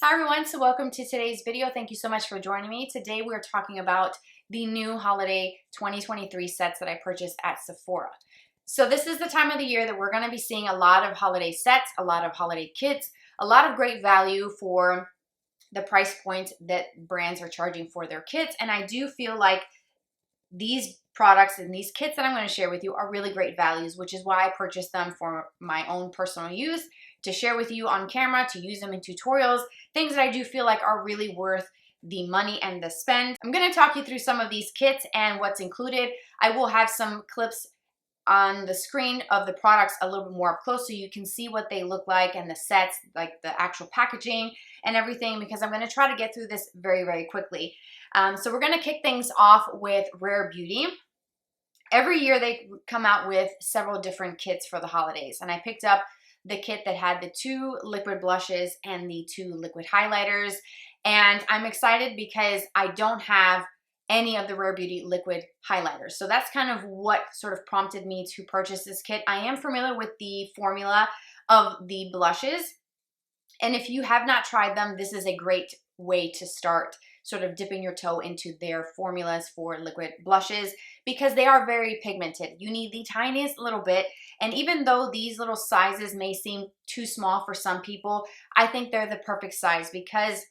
Hi everyone, so welcome to today's video. Thank you so much for joining me. Today we're talking about the new Holiday 2023 sets that I purchased at Sephora. So this is the time of the year that we're going to be seeing a lot of holiday sets, a lot of holiday kits, a lot of great value for the price point that brands are charging for their kits. And I do feel like these products and these kits that I'm going to share with you are really great values, which is why I purchased them for my own personal use, to share with you on camera, to use them in tutorials, things that I do feel like are really worth the money and the spend. I'm going to talk you through some of these kits and what's included. I will have some clips on the screen of the products a little bit more up close so you can see what they look like and the sets, like the actual packaging and everything, because I'm going to try to get through this very quickly. So we're going to kick things off with Rare Beauty. Every year they come out with several different kits for the holidays, and I picked up the kit that had the 2 liquid blushes and the 2 liquid highlighters, and I'm excited because I don't have any of the Rare Beauty liquid highlighters. So that's kind of what sort of prompted me to purchase this kit. I am familiar with the formula of the blushes, and if you have not tried them, this is a great way to start sort of dipping your toe into their formulas for liquid blushes, because they are very pigmented. You need the tiniest little bit, and even though these little sizes may seem too small for some people, I think they're the perfect size, because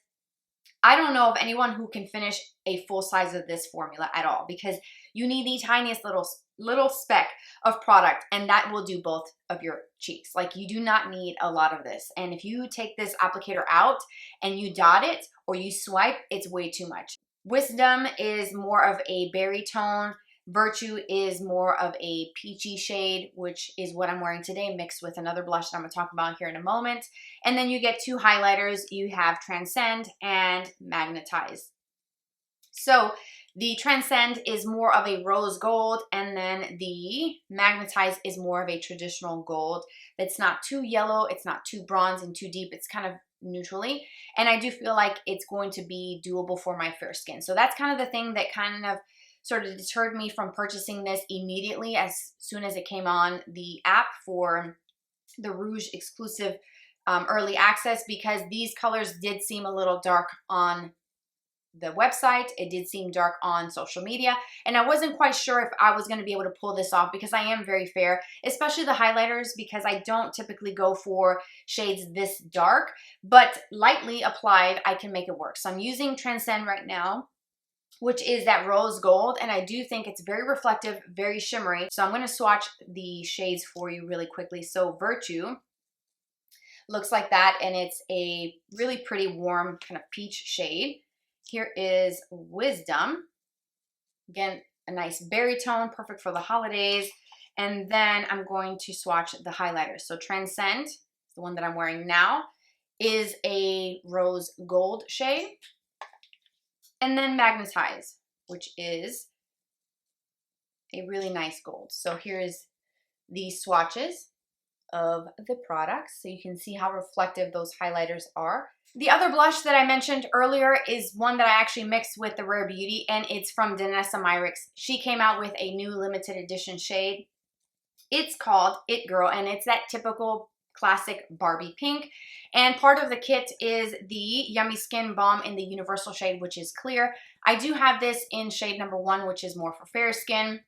I don't know of anyone who can finish a full size of this formula at all, because you need the tiniest little speck of product, and that will do both of your cheeks. Like, you do not need a lot of this. And if you take this applicator out and you dot it or you swipe, it's way too much. Wisdom is more of a berry tone. Virtue is more of a peachy shade, which is what I'm wearing today, mixed with another blush that I'm going to talk about here in a moment. And then you get 2 highlighters. You have Transcend and Magnetize. So the Transcend is more of a rose gold, and then the Magnetize is more of a traditional gold that's not too yellow, it's not too bronze and too deep, it's kind of neutrally. And I do feel like it's going to be doable for my fair skin. So that's kind of the thing that kind of sort of deterred me from purchasing this immediately as soon as it came on the app for the Rouge exclusive early access, because these colors did seem a little dark on the website. It did seem dark on social media, and I wasn't quite sure if I was going to be able to pull this off, because I am very fair, especially the highlighters, because I don't typically go for shades this dark, but lightly applied I can make it work. So I'm using Transcend right now, which is that rose gold, and I do think it's very reflective, very shimmery. So I'm going to swatch the shades for you really quickly. So Virtue looks like that, and it's a really pretty warm kind of peach shade. Here is Wisdom. Again, a nice berry tone, perfect for the holidays. And then I'm going to swatch the highlighters. So Transcend, the one that I'm wearing now, is a rose gold shade. And then Magnetize, which is a really nice gold. So here's the swatches of the products, so you can see how reflective those highlighters are. The other blush that I mentioned earlier is one that I actually mixed with the Rare Beauty, and it's from Denessa Myrix. She came out with a new limited edition shade. It's called It Girl, and it's that typical classic Barbie pink. And part of the kit is the Yummy Skin Balm in the universal shade, which is clear. I do have this in shade number 1, which is more for fair skin.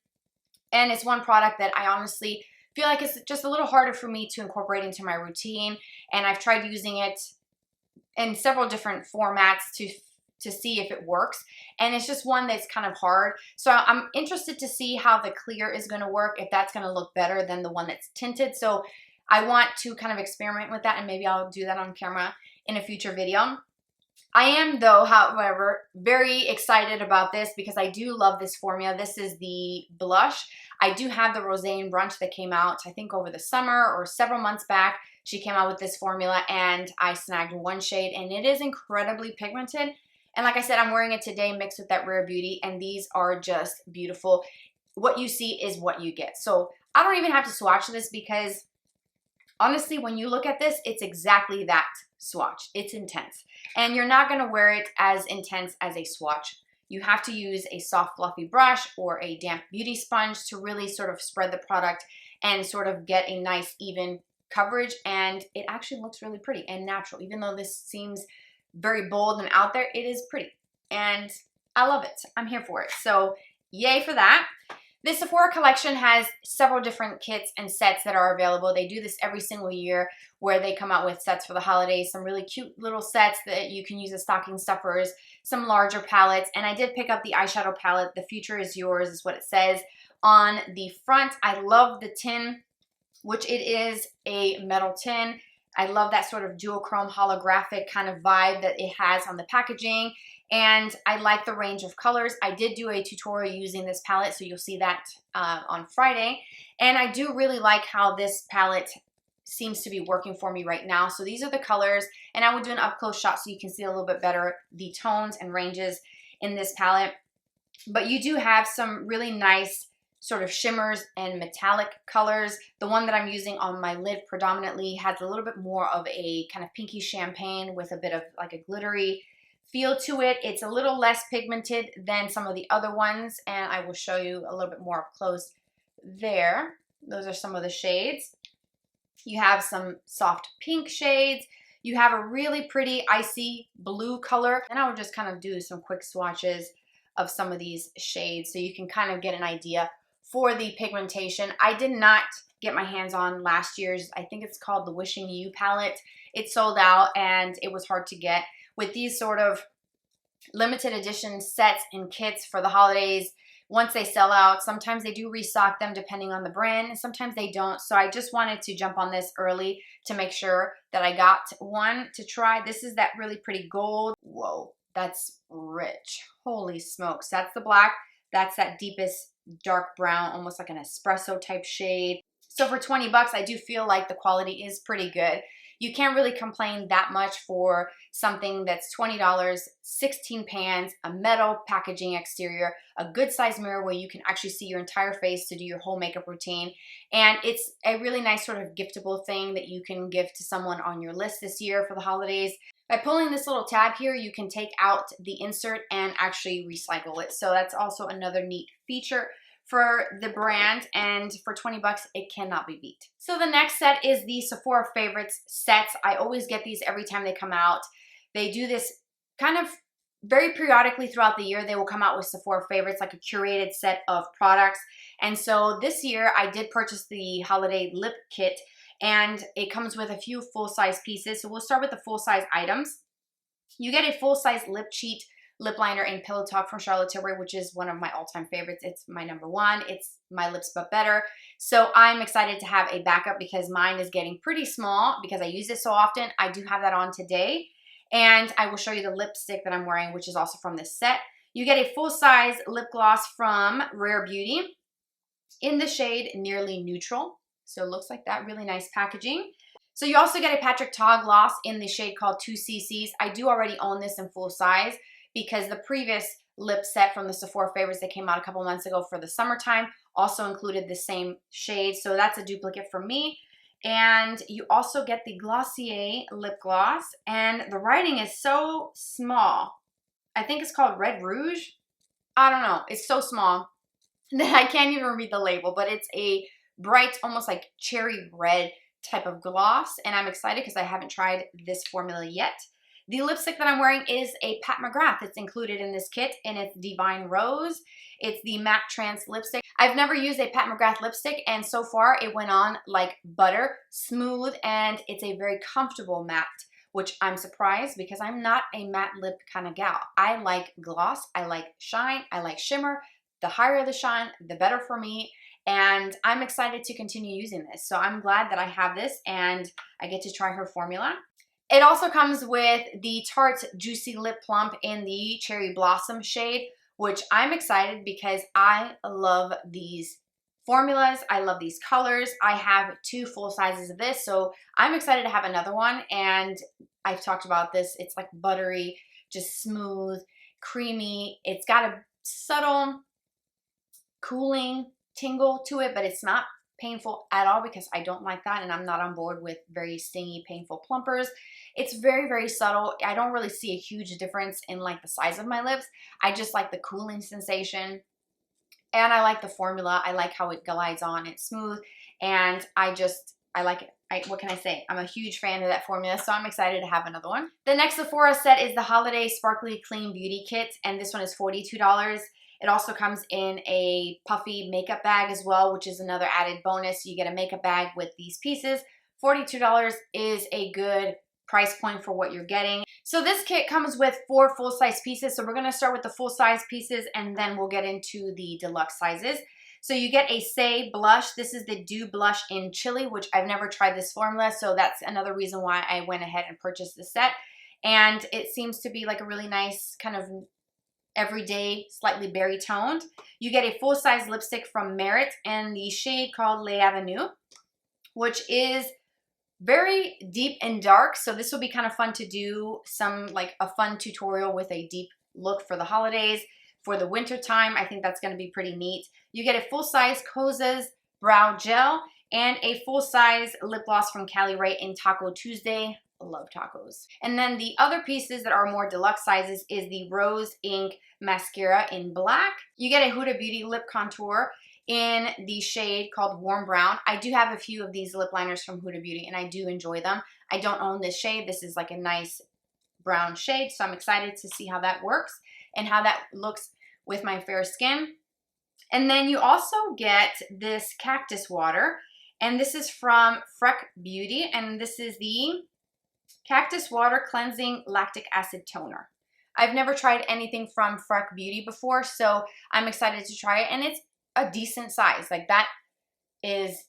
And it's one product that I honestly feel like it's just a little harder for me to incorporate into my routine. And I've tried using it in several different formats to see if it works. And it's just one that's kind of hard. So I'm interested to see how the clear is going to work, if that's going to look better than the one that's tinted. So I want to kind of experiment with that, and maybe I'll do that on camera in a future video. I am, though, however, very excited about this because I do love this formula. This is the blush. I do have the Rosé and Brunch that came out, I think, over the summer or several months back. She came out with this formula, and I snagged one shade, and it is incredibly pigmented. And like I said, I'm wearing it today mixed with that Rare Beauty, and these are just beautiful. What you see is what you get. So I don't even have to swatch this, because honestly, when you look at this, it's exactly that swatch. It's intense. And you're not going to wear it as intense as a swatch. You have to use a soft, fluffy brush or a damp beauty sponge to really sort of spread the product and sort of get a nice, even coverage. And it actually looks really pretty and natural, even though this seems very bold and out there, it is pretty. And I love it. I'm here for it. So yay for that. This Sephora collection has several different kits and sets that are available. They do this every single year where they come out with sets for the holidays, some really cute little sets that you can use as stocking stuffers, some larger palettes, and I did pick up the eyeshadow palette. The future is yours is what it says on the front. I love the tin, which it is a metal tin. I love that sort of duochrome holographic kind of vibe that it has on the packaging. And I like the range of colors. I did do a tutorial using this palette, so you'll see that on Friday. And I do really like how this palette seems to be working for me right now. So these are the colors, and I will do an up-close shot so you can see a little bit better the tones and ranges in this palette. But you do have some really nice sort of shimmers and metallic colors. The one that I'm using on my lid predominantly has a little bit more of a kind of pinky champagne with a bit of like a glittery feel to it. It's a little less pigmented than some of the other ones, and I will show you a little bit more up close there. Those are some of the shades. You have some soft pink shades. You have a really pretty icy blue color, and I will just kind of do some quick swatches of some of these shades so you can kind of get an idea for the pigmentation. I did not get my hands on last year's, I think it's called the Wishing You palette. It sold out and it was hard to get. With these sort of limited edition sets and kits for the holidays, once they sell out, sometimes they do restock them depending on the brand, and sometimes they don't. So I just wanted to jump on this early to make sure that I got one to try. This is that really pretty gold. Whoa, that's rich. Holy smokes. That's the black. That's that deepest dark brown, almost like an espresso type shade. So for 20 bucks, I do feel like the quality is pretty good. You can't really complain that much for something that's $20, 16 pans, a metal packaging exterior, a good size mirror where you can actually see your entire face to do your whole makeup routine. And it's a really nice sort of giftable thing that you can give to someone on your list this year for the holidays. By pulling this little tab here, you can take out the insert and actually recycle it. So that's also another neat feature for the brand, and for 20 bucks, it cannot be beat. So the next set is the Sephora Favorites sets. I always get these every time they come out. They do this kind of very periodically throughout the year. They will come out with Sephora Favorites, like a curated set of products. And so this year, I did purchase the Holiday Lip Kit, and it comes with a few full-size pieces. So we'll start with the full-size items. You get a full-size lip cheat lip liner in Pillow Talk from Charlotte Tilbury, which is one of my all-time favorites. It's my #1. It's My Lips But Better. So I'm excited to have a backup because mine is getting pretty small because I use it so often. I do have that on today. And I will show you the lipstick that I'm wearing, which is also from this set. You get a full-size lip gloss from Rare Beauty in the shade Nearly Neutral. So it looks like that. Really nice packaging. So you also get a Patrick Ta gloss in the shade called 2CCs. I do already own this in full size because the previous lip set from the Sephora Favorites that came out a couple months ago for the summertime also included the same shade. So that's a duplicate for me. And you also get the Glossier lip gloss, and the writing is so small. I think it's called Red Rouge. I don't know. It's so small that I can't even read the label, but it's a bright, almost like cherry red type of gloss, and I'm excited because I haven't tried this formula yet. The lipstick that I'm wearing is a Pat McGrath. It's included in this kit, and it's Divine Rose. It's the Matte Trance lipstick. I've never used a Pat McGrath lipstick, and so far it went on like butter, smooth, and it's a very comfortable matte, which I'm surprised because I'm not a matte lip kind of gal. I like gloss, I like shine, I like shimmer. The higher the shine, the better for me. And I'm excited to continue using this. So I'm glad that I have this and I get to try her formula. It also comes with the Tarte Juicy Lip Plump in the Cherry Blossom shade, which I'm excited because I love these formulas. I love these colors. I have 2 full sizes of this, so I'm excited to have another one. And I've talked about this. It's like buttery, just smooth, creamy. It's got a subtle cooling tingle to it, but it's not painful at all because I don't like that, and I'm not on board with very stingy, painful plumpers. It's very, very subtle. I don't really see a huge difference in like the size of my lips. I just like the cooling sensation, and I like the formula. I like how it glides on. It's smooth, and I like it. what can I say? I'm a huge fan of that formula, so I'm excited to have another one. The next Sephora set is the Holiday Sparkly Clean Beauty Kit, and this one is $42. It also comes in a puffy makeup bag as well, which is another added bonus. You get a makeup bag with these pieces. $42 is a good price point for what you're getting. So this kit comes with 4 full-size pieces. So we're going to start with the full-size pieces and then we'll get into the deluxe sizes. So you get a Say blush. This is the Dew Blush in Chili, which I've never tried this formula. So that's another reason why I went ahead and purchased this set. And it seems to be like a really nice kind of everyday, slightly berry toned. You get a full-size lipstick from Myricks in the shade called Les Avenues, which is very deep and dark. So this will be kind of fun to do some like a fun tutorial with a deep look for the holidays. For the winter time, I think that's going to be pretty neat. You get a full-size Kosas brow gel and a full-size lip gloss from Cali Ray in Taco Tuesday. I love tacos. And then the other pieces that are more deluxe sizes is the Rose Ink mascara in black. You get a Huda Beauty lip contour in the shade called Warm Brown. I do have a few of these lip liners from Huda Beauty and I do enjoy them. I don't own this shade. This is like a nice brown shade, so I'm excited to see how that works and how that looks with my fair skin. And then you also get this cactus water, and this is from Freck Beauty, and this is the Cactus Water Cleansing Lactic Acid Toner. I've never tried anything from Freck Beauty before, so I'm excited to try it, and it's a decent size. Like, that is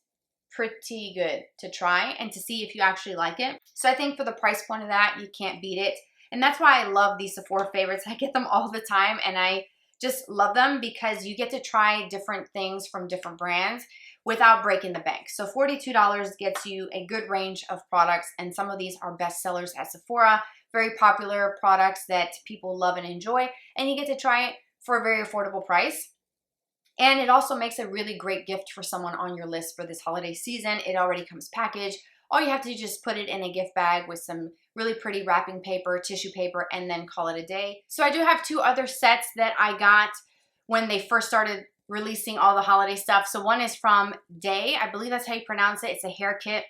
pretty good to try and to see if you actually like it. So I think for the price point of that, you can't beat it. And that's why I love these Sephora favorites. I get them all the time, and I just love them because you get to try different things from different brands without breaking the bank. So $42 gets you a good range of products, and some of these are best sellers at Sephora, very popular products that people love and enjoy, and you get to try it for a very affordable price. And it also makes a really great gift for someone on your list for this holiday season. It already comes packaged. All you have to do is just put it in a gift bag with some really pretty wrapping paper, tissue paper, and then call it a day. So I do have 2 other sets that I got when they first started releasing all the holiday stuff. So one is from Day. I believe that's how you pronounce it. It's a hair kit.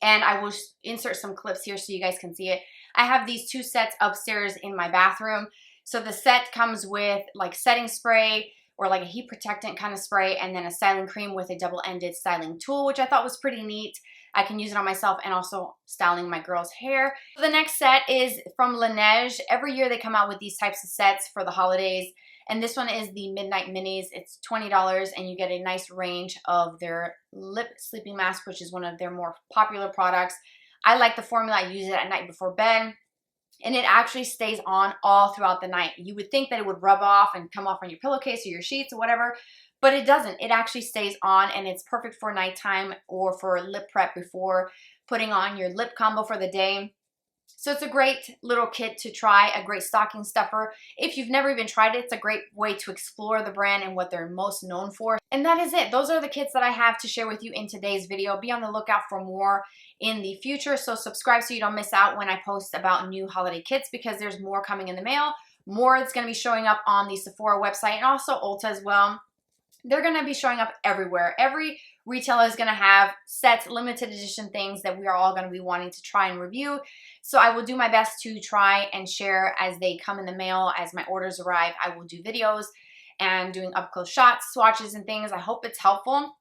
And I will insert some clips here so you guys can see it. I have these 2 sets upstairs in my bathroom. So the set comes with like setting spray or like a heat protectant kind of spray, and then a styling cream with a double-ended styling tool, which I thought was pretty neat. I can use it on myself and also styling my girl's hair. The next set is from Laneige. Every year they come out with these types of sets for the holidays. And this one is the Midnight Minis. It's $20 and you get a nice range of their lip sleeping mask, which is one of their more popular products. I like the formula. I use it at night before bed. And it actually stays on all throughout the night. You would think that it would rub off and come off on your pillowcase or your sheets or whatever, but it doesn't. It actually stays on, and it's perfect for nighttime or for lip prep before putting on your lip combo for the day. So it's a great little kit to try, a great stocking stuffer. If you've never even tried it, it's a great way to explore the brand and what they're most known for. And that is it. Those are the kits that I have to share with you in today's video. Be on the lookout for more in the future. So subscribe so you don't miss out when I post about new holiday kits, because there's more coming in the mail. More that's going to be showing up on the Sephora website and also Ulta as well. They're going to be showing up everywhere. Every retailer is going to have sets, limited edition things that we are all going to be wanting to try and review. So I will do my best to try and share as they come in the mail. As my orders arrive, I will do videos and doing up close shots, swatches, and things. I hope it's helpful.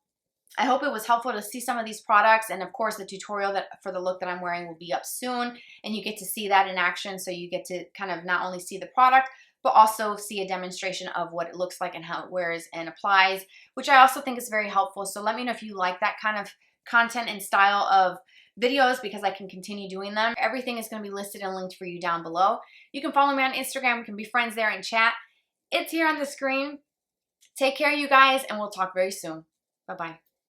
I hope it was helpful to see some of these products, and of course the tutorial that for the look that I'm wearing will be up soon, and you get to see that in action. So you get to kind of not only see the product, but also see a demonstration of what it looks like and how it wears and applies, which I also think is very helpful. So let me know if you like that kind of content and style of videos, because I can continue doing them. Everything is going to be listed and linked for you down below. You can follow me on Instagram. We can be friends there and chat. It's here on the screen. Take care, you guys, and we'll talk very soon. Bye-bye.